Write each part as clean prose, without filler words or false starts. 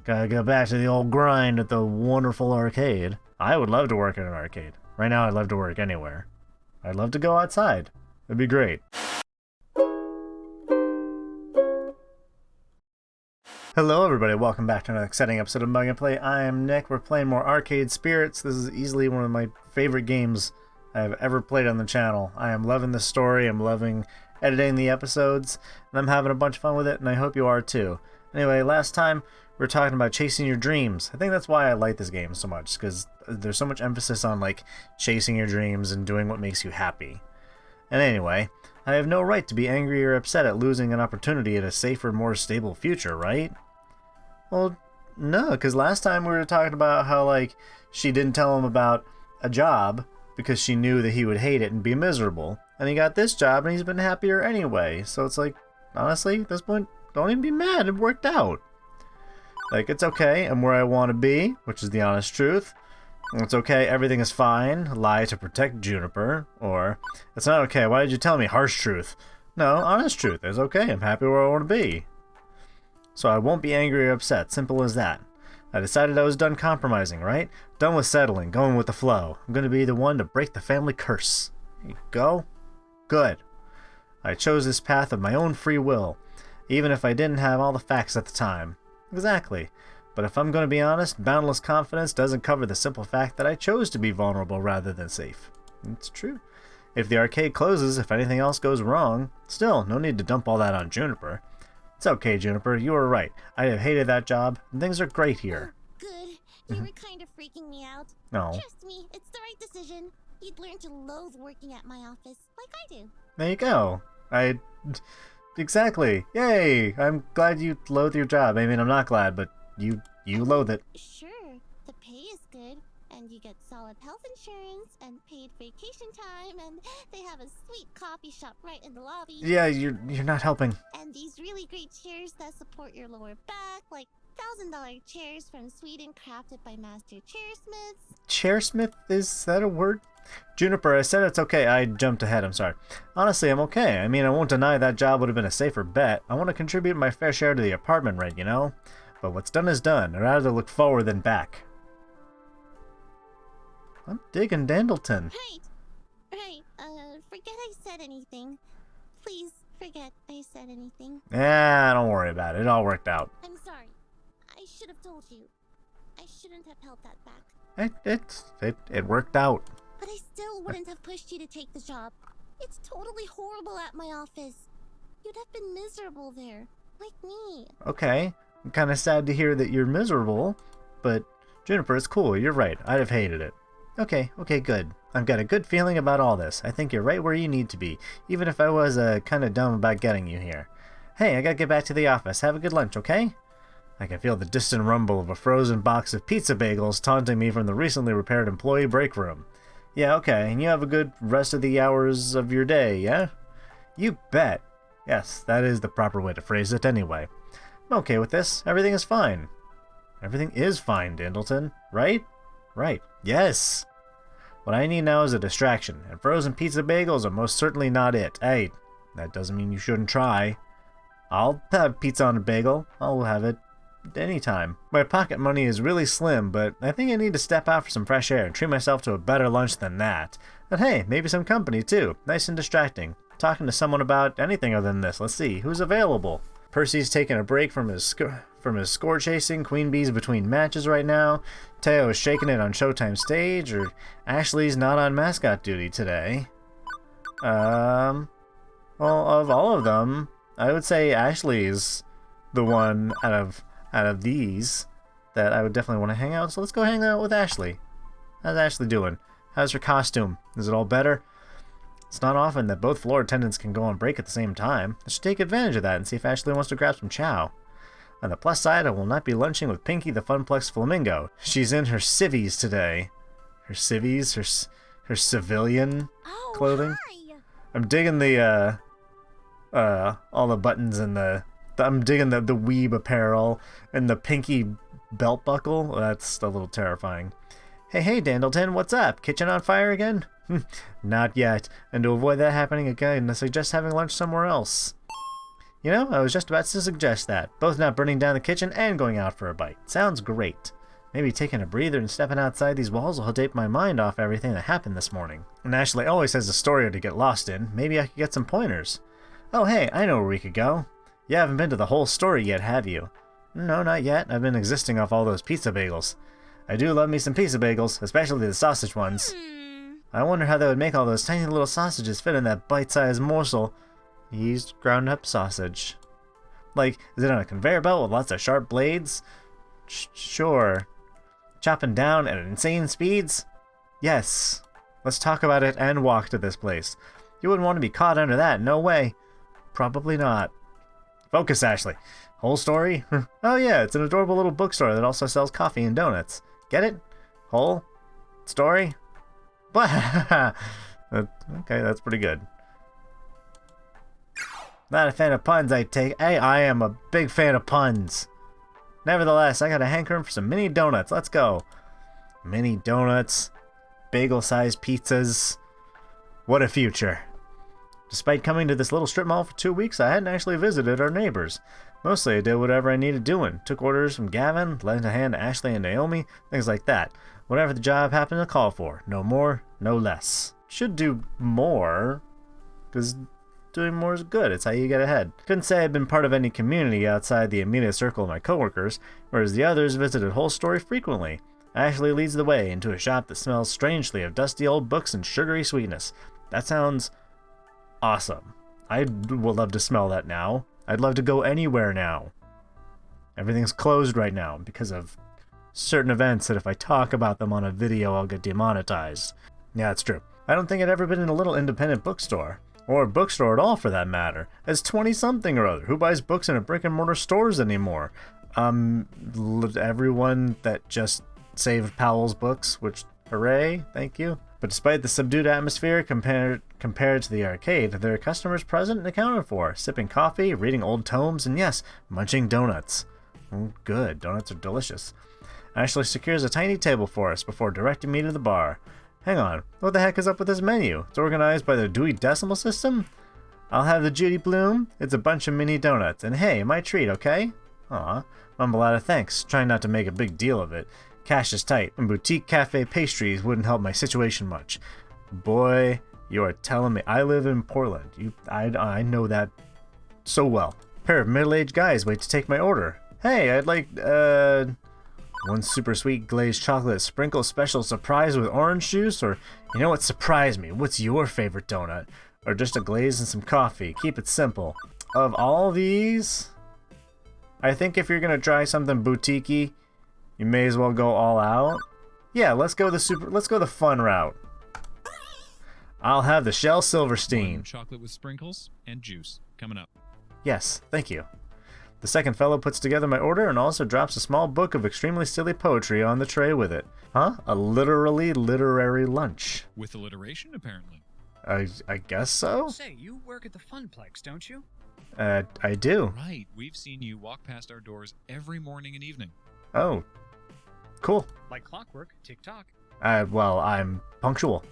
Gotta go back to the old grind at the wonderful arcade. I would love to work at an arcade. Right now I'd love to work anywhere. I'd love to go outside. It'd be great. Hello everybody, welcome back to another exciting episode of Mug and Play. I am Nick. We're playing more Arcade Spirits. This is easily one of my favorite games I've ever played on the channel. I am loving the story, I'm loving editing the episodes, and I'm having a bunch of fun with it, and I hope you are too. Anyway, last time we were talking about chasing your dreams. I think that's why I like this game so much, because there's so much emphasis on like chasing your dreams and doing what makes you happy. And anyway, I have no right to be angry or upset at losing an opportunity at a safer, more stable future, right? Well, no, because last time we were talking about how, like, she didn't tell him about a job because she knew that he would hate it and be miserable. And he got this job and he's been happier anyway. So it's like, honestly, at this point, don't even be mad. It worked out. Like, it's okay. I'm where I want to be, which is the honest truth. It's okay. Everything is fine. Lie to protect Juniper. Or, it's not okay. Why did you tell me? Harsh truth. No, honest truth. It's okay. I'm happy where I want to be. So I won't be angry or upset. Simple as that. I decided I was done compromising, right? Done with settling, going with the flow. I'm going to be the one to break the family curse. There you go. Good. I chose this path of my own free will, even if I didn't have all the facts at the time. Exactly. But if I'm going to be honest, boundless confidence doesn't cover the simple fact that I chose to be vulnerable rather than safe. It's true. If the arcade closes, if anything else goes wrong, still, no need to dump all that on Juniper. It's okay, Juniper. You were right. I have hated that job, and things are great here. Good. You were kind of freaking me out. No. Trust me, it's the right decision. You'd learn to loathe working at my office, like I do. There you go. Exactly. Yay! I'm glad you loathe your job. I mean, I'm not glad, but you loathe it. Sure. The pay is good, and you get solid health insurance, and paid vacation time, and they have a sweet coffee shop right in the lobby. Yeah, you're not helping. And these really great chairs that support your lower back, like $1,000 chairs from Sweden crafted by master chairsmiths. Chairsmith? Is that a word? Juniper, I said it's okay. I jumped ahead, I'm sorry. Honestly, I'm okay. I mean, I won't deny that job would have been a safer bet. I want to contribute my fair share to the apartment rent, you know? But what's done is done. I'd rather look forward than back. I'm digging Dandleton. Right. Forget I said anything. Please, forget I said anything. Yeah, don't worry about it. It all worked out. I'm sorry. I should have told you. I shouldn't have held that back. It worked out. But I still wouldn't have pushed you to take the job. It's totally horrible at my office. You'd have been miserable there, like me. Okay. I'm kind of sad to hear that you're miserable, but Juniper, it's cool. You're right. I'd have hated it. Okay, good. I've got a good feeling about all this. I think you're right where you need to be, even if I was kind of dumb about getting you here. Hey, I gotta get back to the office. Have a good lunch, okay? I can feel the distant rumble of a frozen box of pizza bagels taunting me from the recently repaired employee break room. Yeah, okay, and you have a good rest of the hours of your day, yeah? You bet. Yes, that is the proper way to phrase it anyway. I'm okay with this. Everything is fine. Everything is fine, Dandleton. Right? Right. Yes! What I need now is a distraction, and frozen pizza bagels are most certainly not it. Hey, that doesn't mean you shouldn't try. I'll have pizza on a bagel. I'll have it anytime. My pocket money is really slim, but I think I need to step out for some fresh air and treat myself to a better lunch than that. And hey, maybe some company too. Nice and distracting. Talking to someone about anything other than this. Let's see, who's available? Percy's taking a break from his score chasing. Queen Bee's between matches right now. Teo is shaking it on Showtime stage, or Ashley's not on mascot duty today. Well, of all of them, I would say Ashley's the one out of these that I would definitely want to hang out. So let's go hang out with Ashley. How's Ashley doing? How's her costume? Is it all better? It's not often that both floor attendants can go on break at the same time. I should take advantage of that and see if Ashley wants to grab some chow. On the plus side, I will not be lunching with Pinky the Funplex Flamingo. She's in her civvies today. Her civvies? Her civilian clothing? Hi. I'm digging the, all the buttons and I'm digging the weeb apparel and the Pinky belt buckle. That's a little terrifying. Hey, Dandleton, what's up? Kitchen on fire again? Not yet. And to avoid that happening again, I suggest having lunch somewhere else. You know, I was just about to suggest that. Both not burning down the kitchen and going out for a bite. Sounds great. Maybe taking a breather and stepping outside these walls will take my mind off everything that happened this morning. And Ashley always has a story to get lost in. Maybe I could get some pointers. Oh hey, I know where we could go. You haven't been to the whole story yet, have you? No, not yet. I've been existing off all those pizza bagels. I do love me some pizza bagels, especially the sausage ones. I wonder how they would make all those tiny little sausages fit in that bite-sized morsel. Used ground up sausage. Like, is it on a conveyor belt with lots of sharp blades? Sure. Chopping down at insane speeds? Yes. Let's talk about it and walk to this place. You wouldn't want to be caught under that, no way. Probably not. Focus, Ashley. Whole story? Oh yeah, it's an adorable little bookstore that also sells coffee and donuts. Get it? Whole story? Okay, that's pretty good. Not a fan of puns, I take. Hey, I am a big fan of puns. Nevertheless, I got a hankering for some mini donuts. Let's go. Mini donuts, bagel-sized pizzas. What a future. Despite coming to this little strip mall for 2 weeks, I hadn't actually visited our neighbors. Mostly I did whatever I needed doing. Took orders from Gavin, lent a hand to Ashley and Naomi, things like that. Whatever the job happened to call for. No more, no less. Should do more, because doing more is good. It's how you get ahead. Couldn't say I've been part of any community outside the immediate circle of my coworkers, whereas the others visited Whole Story frequently. Ashley leads the way into a shop that smells strangely of dusty old books and sugary sweetness. That sounds awesome. I would love to smell that now. I'd love to go anywhere now. Everything's closed right now because of certain events that if I talk about them on a video, I'll get demonetized. Yeah, it's true. I don't think I'd ever been in a little independent bookstore. Or a bookstore at all, for that matter. As 20-something or other. Who buys books in a brick-and-mortar stores anymore? Everyone that just saved Powell's books, which, hooray, thank you. But despite the subdued atmosphere compared to the arcade, there are customers present and accounted for, sipping coffee, reading old tomes, and yes, munching donuts. Oh, good, donuts are delicious. Ashley secures a tiny table for us before directing me to the bar. Hang on, what the heck is up with this menu? It's organized by the Dewey Decimal System? I'll have the Judy Bloom. It's a bunch of mini donuts, and hey, my treat, okay? Aw, mumble out of thanks, trying not to make a big deal of it. Cash is tight, and boutique cafe pastries wouldn't help my situation much. Boy, you are telling me I live in Portland. I know that so well. A pair of middle-aged guys wait to take my order. Hey, I'd like, one super sweet glazed chocolate sprinkle special surprise with orange juice, or you know what, surprise me. What's your favorite donut? Or just a glaze and some coffee. Keep it simple. Of all these, I think if you're gonna try something boutique-y, you may as well go all out. Yeah, let's go the fun route. I'll have the Shell Silverstein. Chocolate with sprinkles and juice coming up. Yes, thank you. The second fellow puts together my order and also drops a small book of extremely silly poetry on the tray with it. Huh? A literary lunch. With alliteration, apparently. I guess so? Say, you work at the Funplex, don't you? I do. Right, we've seen you walk past our doors every morning and evening. Oh. Cool. Like clockwork, tick-tock. Well, I'm punctual.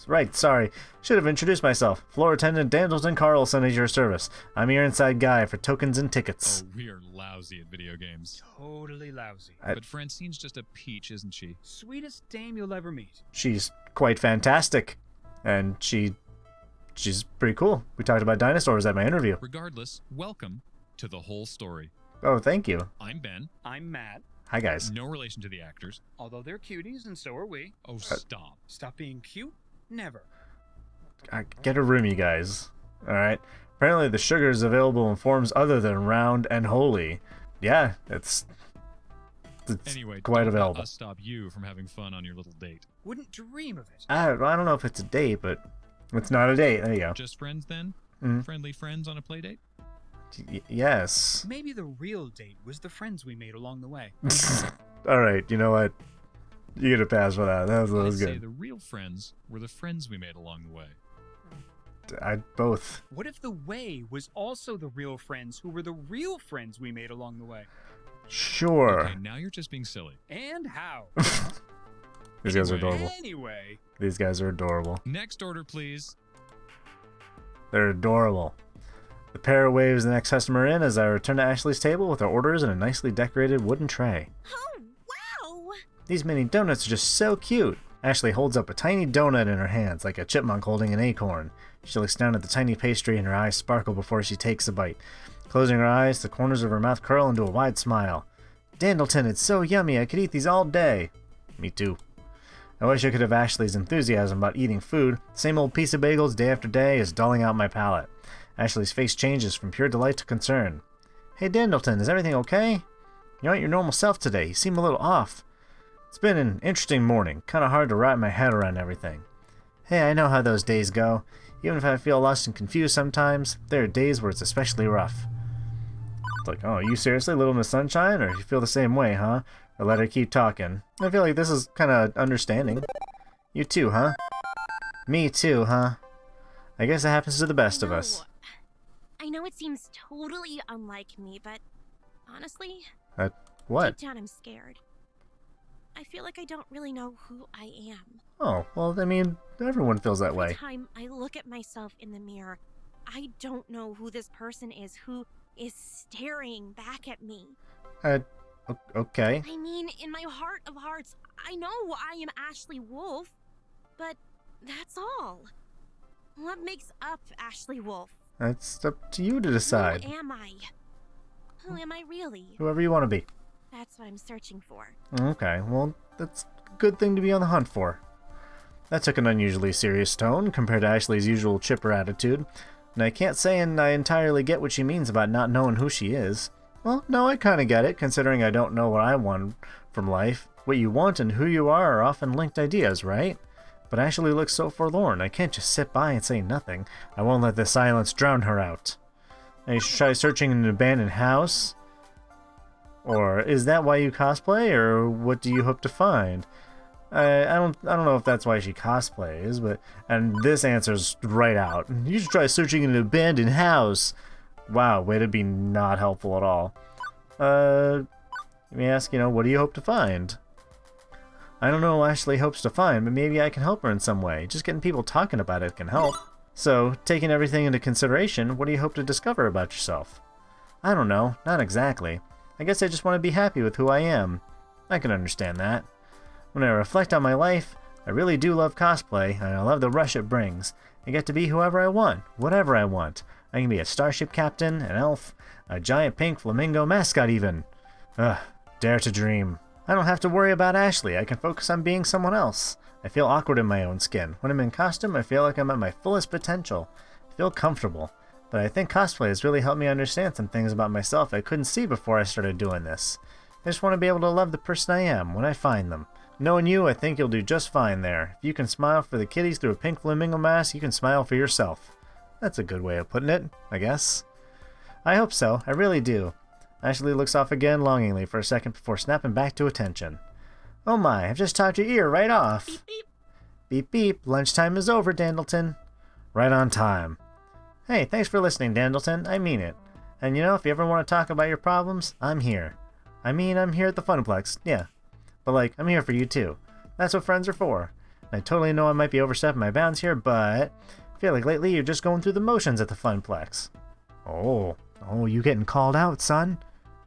Right, sorry. Should have introduced myself. Floor attendant Dandleton Carlson at your service. I'm your inside guy for tokens and tickets. Oh, we are lousy at video games. Totally lousy. But Francine's just a peach, isn't she? Sweetest dame you'll ever meet. She's quite fantastic. And she's pretty cool. We talked about dinosaurs at my interview. Regardless, welcome to The Whole Story. Oh, thank you. I'm Ben. I'm Matt. Hi, guys. No relation to the actors. Although they're cuties, and so are we. Oh, stop. Stop being cute? Never. Get a room, you guys. Alright. Apparently the sugar is available in forms other than round and holy. Yeah, it's anyway, quite don't available. Let us stop you from having fun on your little date. Wouldn't dream of it. I don't know if it's a date, but it's not a date. There you go. Just friends then? Mm. Friendly friends on a play date? Yes. Maybe the real date was the friends we made along the way. Alright, you know what? You get a pass for that. That was I'd say good. the real friends were the friends we made along the way. Both. What if the way was also the real friends who were the real friends we made along the way? Sure. Okay, now you're just being silly. And how? These guys are adorable. Anyway. These guys are adorable. Next order, please. They're adorable. The pair waves the next customer in as I return to Ashley's table with our orders in a nicely decorated wooden tray. Oh, wow! These mini donuts are just so cute. Ashley holds up a tiny donut in her hands, like a chipmunk holding an acorn. She looks down at the tiny pastry and her eyes sparkle before she takes a bite. Closing her eyes, the corners of her mouth curl into a wide smile. Dandleton, it's so yummy, I could eat these all day. Me too. I wish I could have Ashley's enthusiasm about eating food. The same old piece of bagels day after day is dulling out my palate. Ashley's face changes from pure delight to concern. Hey Dandleton, is everything okay? You aren't your normal self today. You seem a little off. It's been an interesting morning. Kinda hard to wrap my head around everything. Hey, I know how those days go. Even if I feel lost and confused sometimes, there are days where it's especially rough. It's like, oh, you seriously, Little Miss Sunshine? Or you feel the same way, huh? Or let her keep talking. I feel like this is kinda understanding. You too, huh? Me too, huh? I guess it happens to the best of us. I know it seems totally unlike me, but honestly, What? deep down I'm scared. I feel like I don't really know who I am. Oh, well, I mean, everyone feels that Every way. time I look at myself in the mirror, I don't know who this person is who is staring back at me. Okay. I mean, in my heart of hearts, I know I am Ashley Wolf, but that's all. What makes up Ashley Wolf? That's up to you to decide. Who am I? Who am I really? Whoever you want to be. That's what I'm searching for. Okay, well, that's a good thing to be on the hunt for. That took an unusually serious tone compared to Ashley's usual chipper attitude, and I can't say I entirely get what she means about not knowing who she is. Well, no, I kinda get it, considering I don't know what I want from life. What you want and who you are often linked ideas, right? But Ashley looks so forlorn, I can't just sit by and say nothing. I won't let the silence drown her out. I should try searching in an abandoned house? Or is that why you cosplay, or what do you hope to find? I don't know if that's why she cosplays, and this answer's right out. You should try searching in an abandoned house. Wow, way to be not helpful at all. Let me ask, what do you hope to find? I don't know what Ashley hopes to find, but maybe I can help her in some way. Just getting people talking about it can help. So, taking everything into consideration, what do you hope to discover about yourself? I don't know, not exactly. I guess I just want to be happy with who I am. I can understand that. When I reflect on my life, I really do love cosplay, and I love the rush it brings. I get to be whoever I want, whatever I want. I can be a starship captain, an elf, a giant pink flamingo mascot even. Ugh, dare to dream. I don't have to worry about Ashley, I can focus on being someone else. I feel awkward in my own skin. When I'm in costume, I feel like I'm at my fullest potential. I feel comfortable. But I think cosplay has really helped me understand some things about myself I couldn't see before I started doing this. I just want to be able to love the person I am when I find them. Knowing you, I think you'll do just fine there. If you can smile for the kiddies through a pink flamingo mask, you can smile for yourself. That's a good way of putting it, I guess. I hope so, I really do. Ashley looks off again longingly for a second before snapping back to attention. Oh my, I've just talked your ear right off. Beep beep. Beep beep, lunchtime is over, Dandleton. Right on time. Hey, thanks for listening, Dandleton. I mean it. And if you ever want to talk about your problems, I'm here. I mean, I'm here at the Funplex, yeah. But I'm here for you too. That's what friends are for. I totally know I might be overstepping my bounds here, but I feel like lately you're just going through the motions at the Funplex. Oh, you getting called out, son?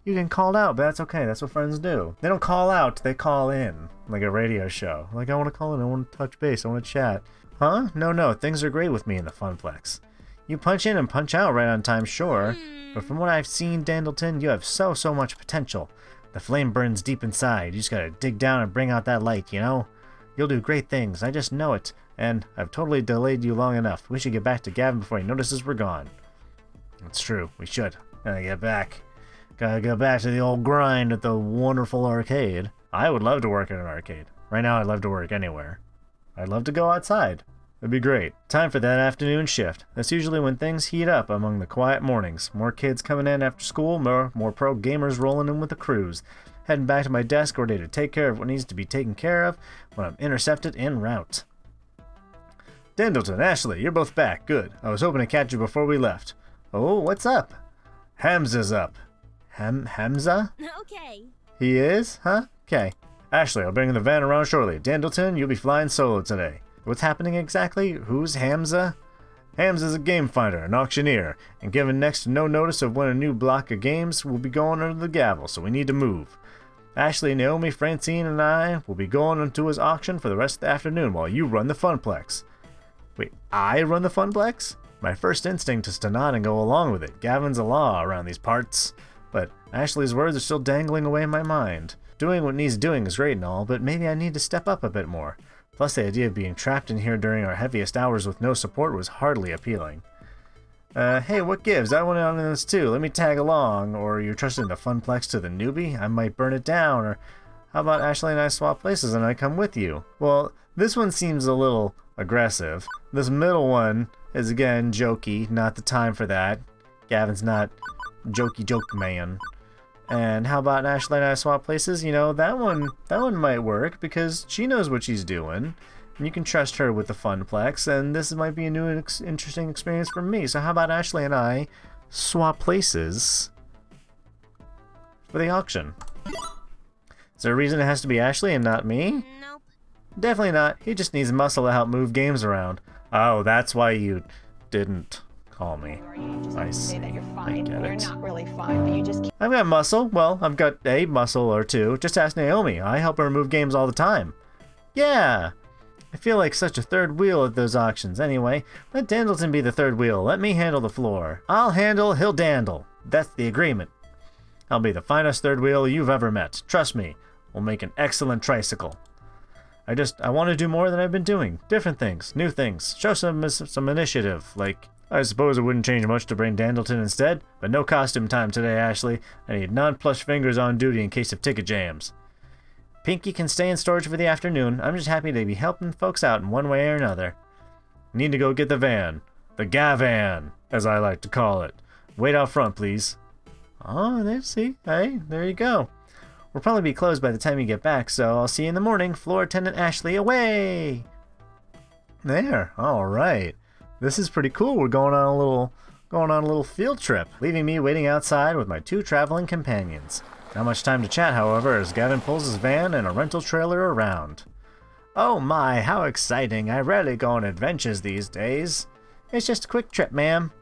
You getting called out, but that's okay. That's what friends do. They don't call out, they call in. Like a radio show. I want to call in, I want to touch base, I want to chat. Huh? No, things are great with me in the Funplex. You punch in and punch out right on time, sure. But from what I've seen, Dandleton, you have so much potential. The flame burns deep inside. You just gotta dig down and bring out that light, You'll do great things, I just know it. And I've totally delayed you long enough. We should get back to Gavin before he notices we're gone. It's true, we should. Gotta get back. Gotta go back to the old grind at the wonderful arcade. I would love to work at an arcade. Right now I'd love to work anywhere. I'd love to go outside. It'd be great. Time for that afternoon shift. That's usually when things heat up among the quiet mornings. More kids coming in after school, more pro gamers rolling in with the crews. Heading back to my desk ready to take care of what needs to be taken care of when I'm intercepted en route. Dandleton, Ashley, you're both back. Good. I was hoping to catch you before we left. Oh, what's up? Hamza's up. Hamza? Okay. He is? Huh? Okay. Ashley, I'll bring the van around shortly. Dandleton, you'll be flying solo today. What's happening exactly? Who's Hamza? Hams is a game finder, an auctioneer, and given next to no notice of when a new block of games will be going under the gavel, so we need to move. Ashley, Naomi, Francine, and I will be going into his auction for the rest of the afternoon while you run the Funplex. Wait, I run the Funplex? My first instinct is to nod and go along with it. Gavin's a law around these parts. But Ashley's words are still dangling away in my mind. Doing what needs doing is great and all, but maybe I need to step up a bit more. Plus, the idea of being trapped in here during our heaviest hours with no support was hardly appealing. Hey, what gives? I went on in this too. Let me tag along. Or you're trusting the Funplex to the newbie? I might burn it down. Or how about Ashley and I swap places and I come with you? Well, this one seems a little aggressive. This middle one is again jokey. Not the time for that. Gavin's not jokey joke man. And how about Ashley and I swap places? You know, that one might work because she knows what she's doing. And you can trust her with the Funplex, and this might be a new and interesting experience for me. So how about Ashley and I swap places for the auction? Is there a reason it has to be Ashley and not me? Nope. Definitely not. He just needs muscle to help move games around. Oh, that's why you didn't call me. I see. I get it. You're not really fine, but you just I've got muscle. Well, I've got a muscle or two. Just ask Naomi. I help her move games all the time. Yeah. I feel like such a third wheel at those auctions. Anyway, let Dandleton be the third wheel. Let me handle the floor. I'll handle, he'll dandle. That's the agreement. I'll be the finest third wheel you've ever met. Trust me, we'll make an excellent tricycle. I want to do more than I've been doing. Different things, new things. Show some initiative. Like, I suppose it wouldn't change much to bring Dandleton instead, but no costume time today, Ashley. I need non-plush fingers on duty in case of ticket jams. Pinky can stay in storage for the afternoon. I'm just happy to be helping folks out in one way or another. Need to go get the van. The Gavan, as I like to call it. Wait out front, please. Oh, see? Hey, there you go. We'll probably be closed by the time you get back, so I'll see you in the morning. Floor attendant Ashley, away! There, alright. This is pretty cool. We're going on a little field trip, leaving me waiting outside with my two traveling companions. Not much time to chat, however, as Gavin pulls his van and a rental trailer around. Oh my, how exciting. I rarely go on adventures these days. It's just a quick trip, ma'am.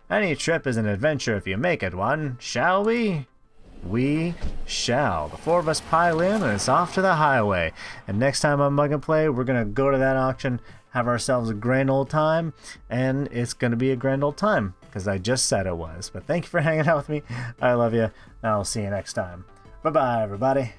Any trip is an adventure if you make it one, shall we? We shall. The four of us pile in and it's off to the highway. And next time on Mug and Play, we're going to go to that auction, have ourselves a grand old time, and it's going to be a grand old time, because I just said it was. But thank you for hanging out with me. I love you, and I'll see you next time. Bye-bye, everybody.